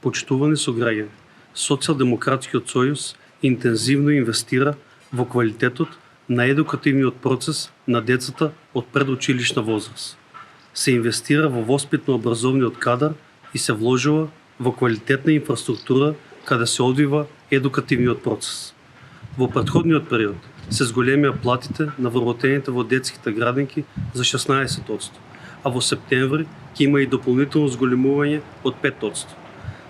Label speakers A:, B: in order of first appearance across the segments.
A: Почитувани сограѓани, Социјалдемократскиот сојуз интензивно инвестира во квалитетот на едукативниот процес на децата од предучилишна возраст. Се инвестира во воспитно-образовниот кадар и се вложува во квалитетна инфраструктура каде се одвива едукативниот процес. Во претходниот период се зголемија платите на вработените во детските градинки за 16%, а во септември ќе има и дополнително зголемување од 5%.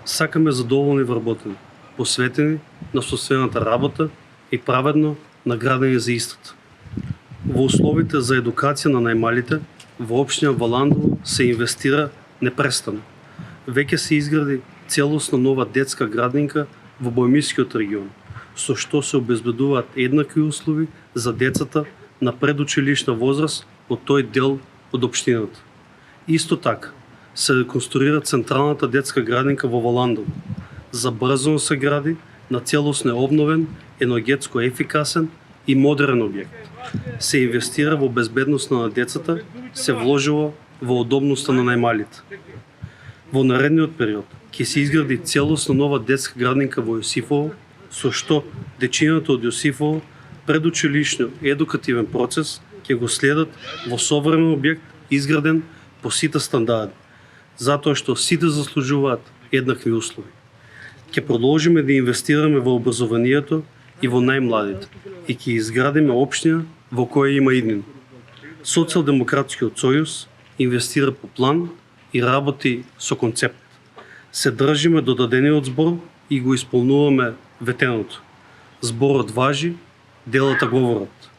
A: Сакаме задоволни вработени, посветени на собствената работа и праведно наградени за истата. Во условите за едукација на најмалите, во општина Валандово се инвестира непрестано. Веќе се изгради целосна нова детска градинка во Боемискиот регион, со што се обезбедуваат еднакви услови за децата на предучилишна возраст од тој дел од општината. Исто така, се реконструира централната детска градинка во Валандово. Забрзано се гради на целосно обновен, енергетско ефикасен и модерен објект. Се инвестира во безбедноста на децата, се вложува во удобноста на најмалите. Во наредниот период ќе се изгради целосно нова детска градинка во Јосифово, со што дечината од Јосифово предучилишно едукативен процес ќе го следат во современ објект изграден по сите стандарди, затоа што сите заслужуваат еднакви услови. Ќе продолжиме да инвестираме во образованието и во најмладите и ќе изградиме општина во која има иднина. Социјалдемократскиот сојуз инвестира по план и работи со концепт. Се држиме до дадениот збор и го исполнуваме ветеното. Зборот важи, делата говорат.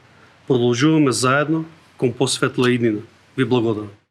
A: Продолжуваме заедно кон посветла иднина. Ви благодарам.